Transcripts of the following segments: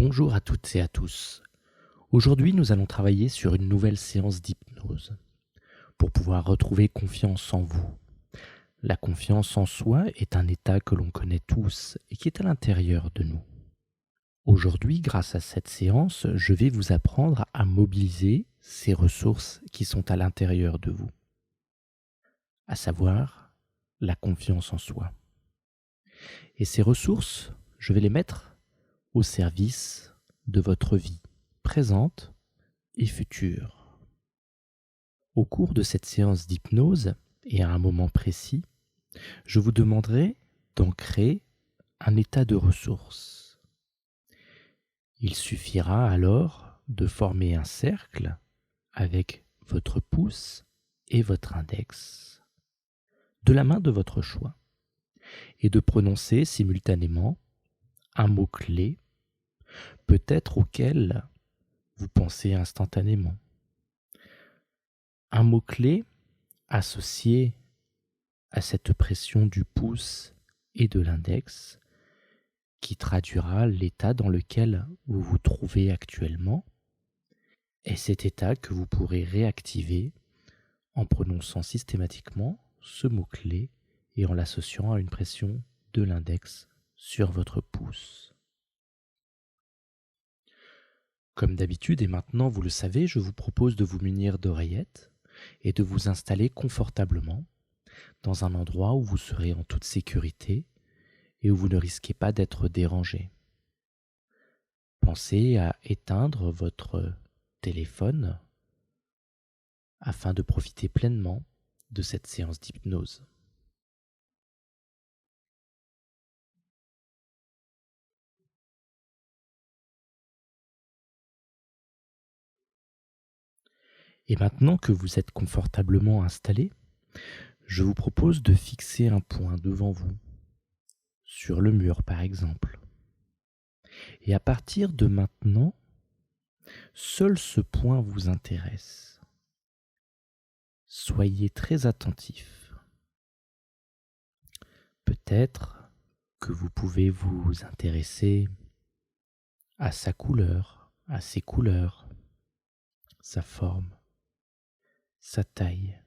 Bonjour à toutes et à tous. Aujourd'hui, nous allons travailler sur une nouvelle séance d'hypnose pour pouvoir retrouver confiance en vous. La confiance en soi est un état que l'on connaît tous et qui est à l'intérieur de nous. Aujourd'hui, grâce à cette séance, je vais vous apprendre à mobiliser ces ressources qui sont à l'intérieur de vous, à savoir la confiance en soi. Et ces ressources, je vais les mettre au service de votre vie présente et future. Au cours de cette séance d'hypnose et à un moment précis, je vous demanderai d'ancrer un état de ressources. Il suffira alors de former un cercle avec votre pouce et votre index de la main de votre choix et de prononcer simultanément un mot-clé, peut-être auquel vous pensez instantanément. Un mot-clé associé à cette pression du pouce et de l'index qui traduira l'état dans lequel vous vous trouvez actuellement et cet état que vous pourrez réactiver en prononçant systématiquement ce mot-clé et en l'associant à une pression de l'index sur votre pouce. Comme d'habitude et maintenant vous le savez, je vous propose de vous munir d'oreillettes et de vous installer confortablement dans un endroit où vous serez en toute sécurité et où vous ne risquez pas d'être dérangé. Pensez à éteindre votre téléphone afin de profiter pleinement de cette séance d'hypnose. Et maintenant que vous êtes confortablement installé, je vous propose de fixer un point devant vous, sur le mur par exemple. Et à partir de maintenant, seul ce point vous intéresse. Soyez très attentif. Peut-être que vous pouvez vous intéresser à sa couleur, à ses couleurs, sa forme, sa taille.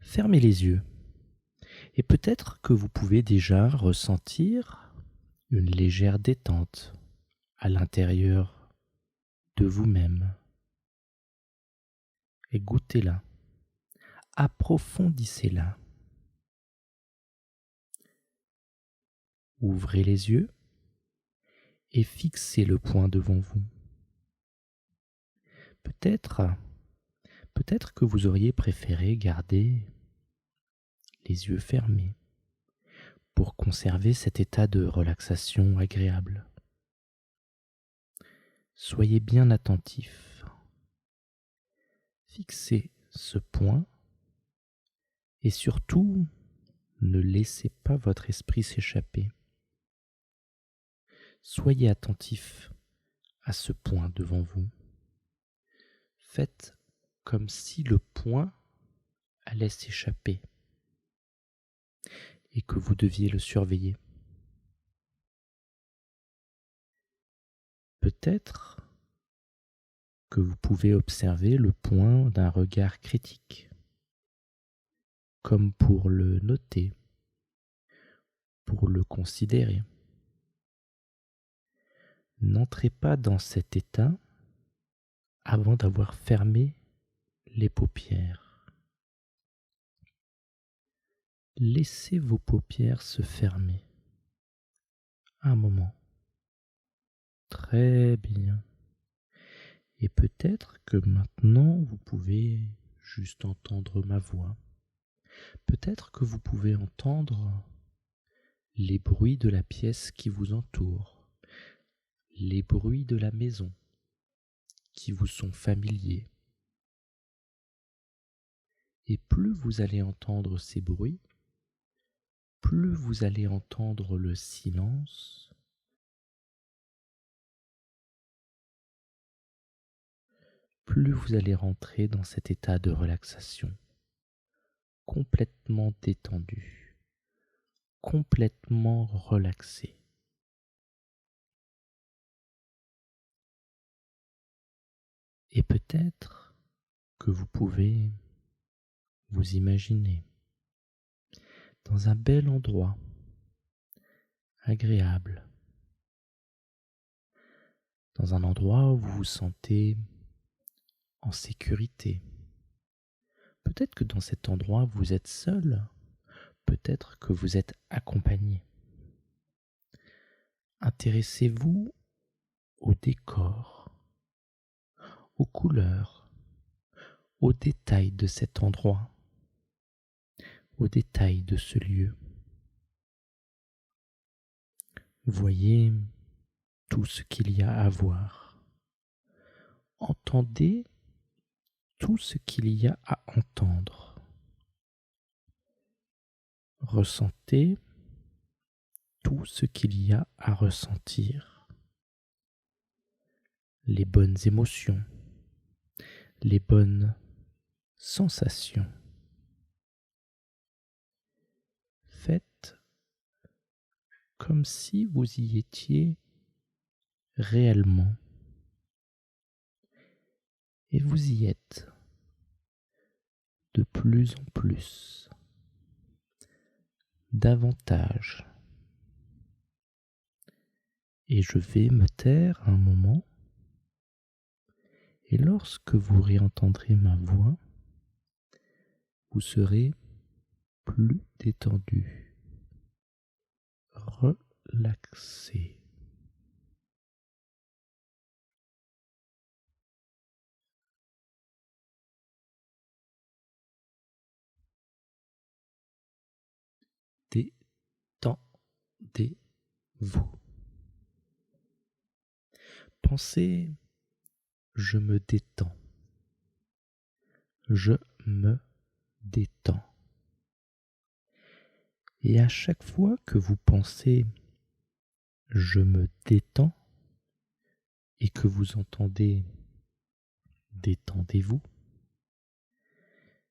Fermez les yeux et peut-être que vous pouvez déjà ressentir une légère détente à l'intérieur de vous-même. Et goûtez-la, approfondissez-la. Ouvrez les yeux et fixez le point devant vous. Peut-être que vous auriez préféré garder les yeux fermés pour conserver cet état de relaxation agréable. Soyez bien attentif. Fixez ce point et surtout, ne laissez pas votre esprit s'échapper. Soyez attentif à ce point devant vous. Faites comme si le point allait s'échapper et que vous deviez le surveiller. Peut-être que vous pouvez observer le point d'un regard critique, comme pour le noter, pour le considérer. N'entrez pas dans cet état avant d'avoir fermé les paupières. Laissez vos paupières se fermer un moment. Très bien. Et peut-être que maintenant vous pouvez juste entendre ma voix. Peut-être que vous pouvez entendre les bruits de la pièce qui vous entoure, les bruits de la maison qui vous sont familiers. Et plus vous allez entendre ces bruits, plus vous allez entendre le silence, plus vous allez rentrer dans cet état de relaxation, complètement détendu, complètement relaxé. Et peut-être que vous pouvez vous imaginer dans un bel endroit, agréable, dans un endroit où vous vous sentez en sécurité. Peut-être que dans cet endroit, vous êtes seul, peut-être que vous êtes accompagné. Intéressez-vous au décor, aux couleurs, aux détails de cet endroit, aux détails de ce lieu. Voyez tout ce qu'il y a à voir. Entendez tout ce qu'il y a à entendre. Ressentez tout ce qu'il y a à ressentir. Les bonnes émotions, les bonnes sensations. Faites comme si vous y étiez réellement. Et vous y êtes de plus en plus, davantage. Et je vais me taire un moment, et lorsque vous réentendrez ma voix, vous serez plus détendu, relaxé. Détendez-vous. Pensez, je me détends. Je me détends. Et à chaque fois que vous pensez je me détends et que vous entendez détendez-vous,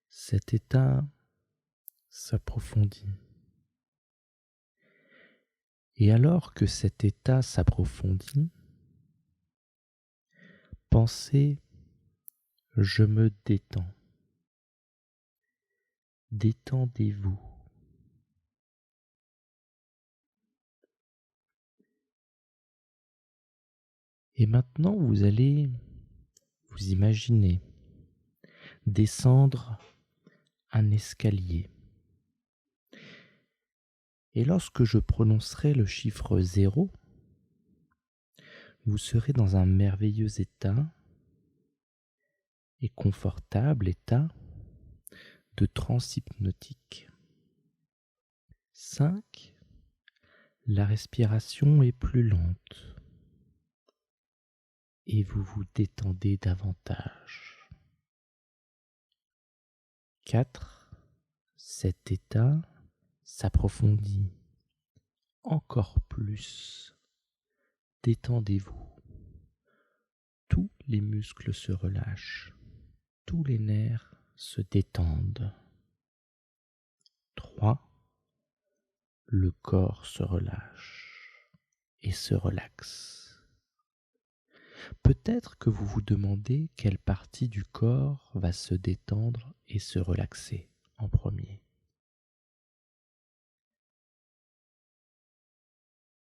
cet état s'approfondit. Et alors que cet état s'approfondit, pensez je me détends. Détendez-vous. Et maintenant, vous allez vous imaginer descendre un escalier. Et lorsque je prononcerai le chiffre 0, vous serez dans un merveilleux état et confortable état de transe hypnotique. 5. La respiration est plus lente et vous vous détendez davantage. 4. Cet état s'approfondit encore plus. Détendez-vous. Tous les muscles se relâchent. Tous les nerfs se détendent. 3. Le corps se relâche et se relaxe. Peut-être que vous vous demandez quelle partie du corps va se détendre et se relaxer en premier.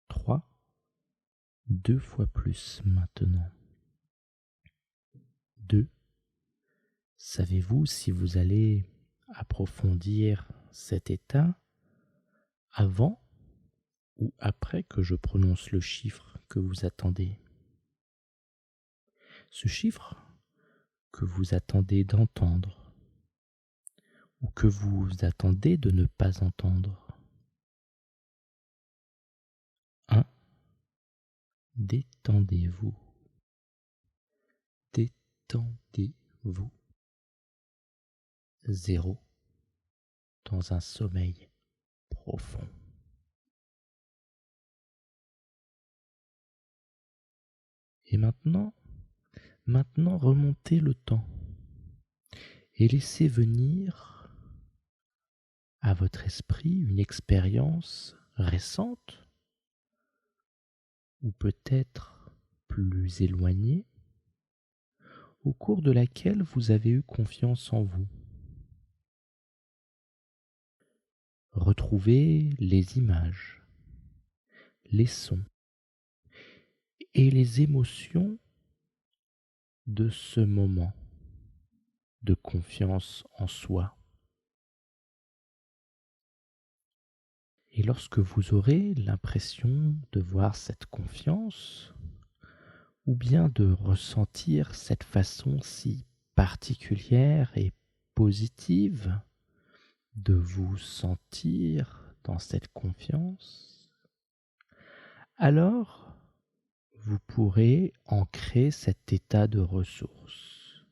3. 2 fois plus maintenant. 2. Savez-vous si vous allez approfondir cet état avant ou après que je prononce le chiffre que vous attendez? Ce chiffre que vous attendez d'entendre ou que vous attendez de ne pas entendre. 1. Détendez-vous. Détendez-vous. 0. Dans un sommeil profond. Et maintenant remontez le temps et laissez venir à votre esprit une expérience récente ou peut-être plus éloignée au cours de laquelle vous avez eu confiance en vous. Retrouvez les images, les sons et les émotions de ce moment de confiance en soi. Et lorsque vous aurez l'impression de voir cette confiance, ou bien de ressentir cette façon si particulière et positive de vous sentir dans cette confiance, alors vous pourrez ancrer cet état de ressource.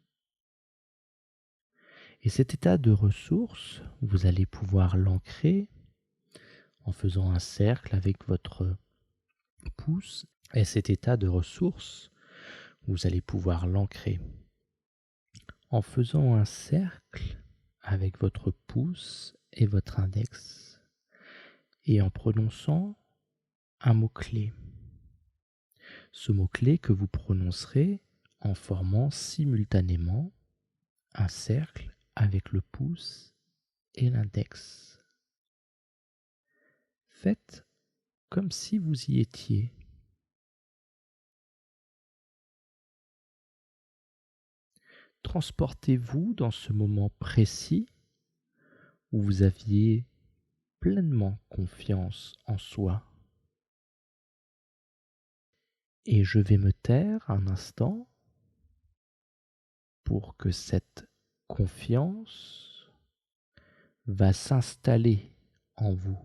Et cet état de ressource, vous allez pouvoir l'ancrer en faisant un cercle avec votre pouce. Et cet état de ressource, vous allez pouvoir l'ancrer en faisant un cercle avec votre pouce et votre index et en prononçant un mot-clé. Ce mot-clé que vous prononcerez en formant simultanément un cercle avec le pouce et l'index. Faites comme si vous y étiez. Transportez-vous dans ce moment précis où vous aviez pleinement confiance en soi. Et je vais me taire un instant pour que cette confiance va s'installer en vous.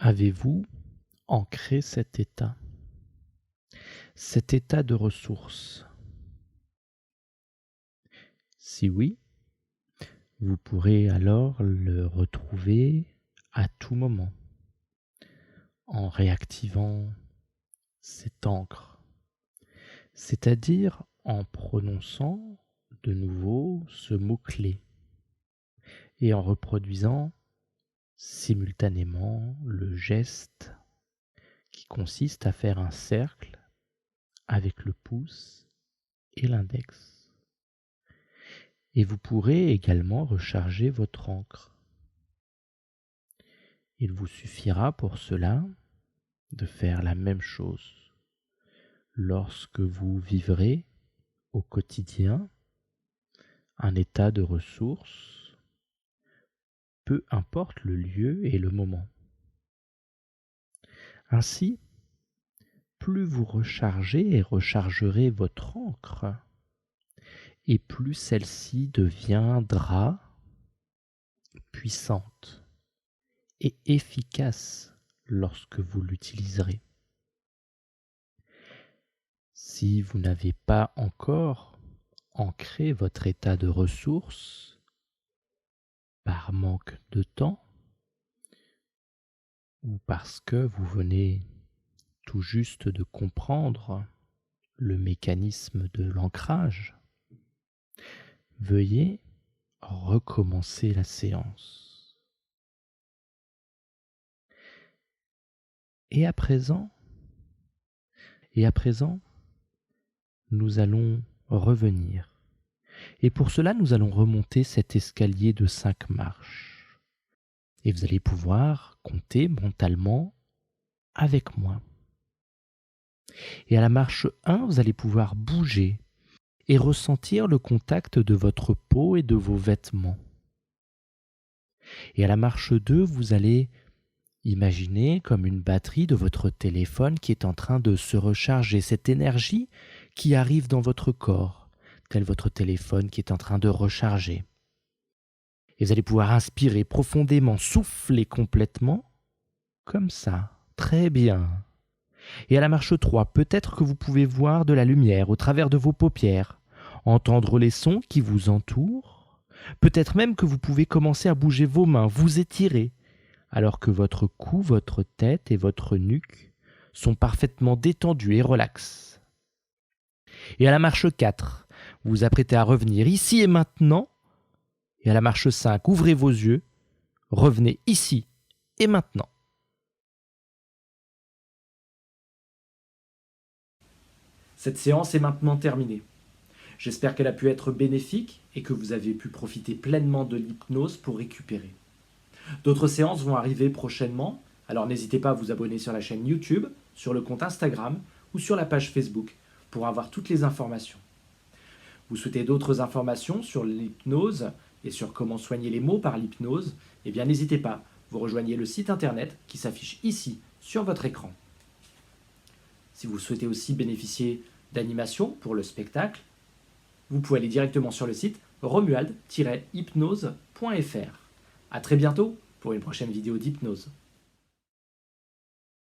Avez-vous ancré cet état de ressource? Si oui, vous pourrez alors le retrouver à tout moment en réactivant cette encre, c'est-à-dire en prononçant de nouveau ce mot-clé et en reproduisant simultanément le geste qui consiste à faire un cercle avec le pouce et l'index. Et vous pourrez également recharger votre encre. Il vous suffira pour cela de faire la même chose lorsque vous vivrez au quotidien un état de ressource, peu importe le lieu et le moment. Ainsi, plus vous rechargez et rechargerez votre encre, et plus celle-ci deviendra puissante et efficace lorsque vous l'utiliserez. Si vous n'avez pas encore ancré votre état de ressource par manque de temps ou parce que vous venez tout juste de comprendre le mécanisme de l'ancrage, veuillez recommencer la séance. Et à présent, nous allons revenir. Et pour cela, nous allons remonter cet escalier de 5 marches. Et vous allez pouvoir compter mentalement avec moi. Et à la marche 1, vous allez pouvoir bouger et ressentir le contact de votre peau et de vos vêtements. Et à la marche 2, vous allez imaginer comme une batterie de votre téléphone qui est en train de se recharger, cette énergie qui arrive dans votre corps, tel votre téléphone qui est en train de recharger. Et vous allez pouvoir inspirer profondément, souffler complètement, comme ça, très bien. Et à la marche 3, peut-être que vous pouvez voir de la lumière au travers de vos paupières, entendre les sons qui vous entourent, peut-être même que vous pouvez commencer à bouger vos mains, vous étirer, alors que votre cou, votre tête et votre nuque sont parfaitement détendus et relax. Et à la marche 4, vous vous apprêtez à revenir ici et maintenant. Et à la marche 5, ouvrez vos yeux, revenez ici et maintenant. Cette séance est maintenant terminée. J'espère qu'elle a pu être bénéfique et que vous avez pu profiter pleinement de l'hypnose pour récupérer. D'autres séances vont arriver prochainement, alors n'hésitez pas à vous abonner sur la chaîne YouTube, sur le compte Instagram ou sur la page Facebook pour avoir toutes les informations. Vous souhaitez d'autres informations sur l'hypnose et sur comment soigner les maux par l'hypnose, eh bien n'hésitez pas, vous rejoignez le site internet qui s'affiche ici sur votre écran. Si vous souhaitez aussi bénéficier d'animations pour le spectacle, vous pouvez aller directement sur le site romuald-hypnose.fr. À très bientôt pour une prochaine vidéo d'hypnose.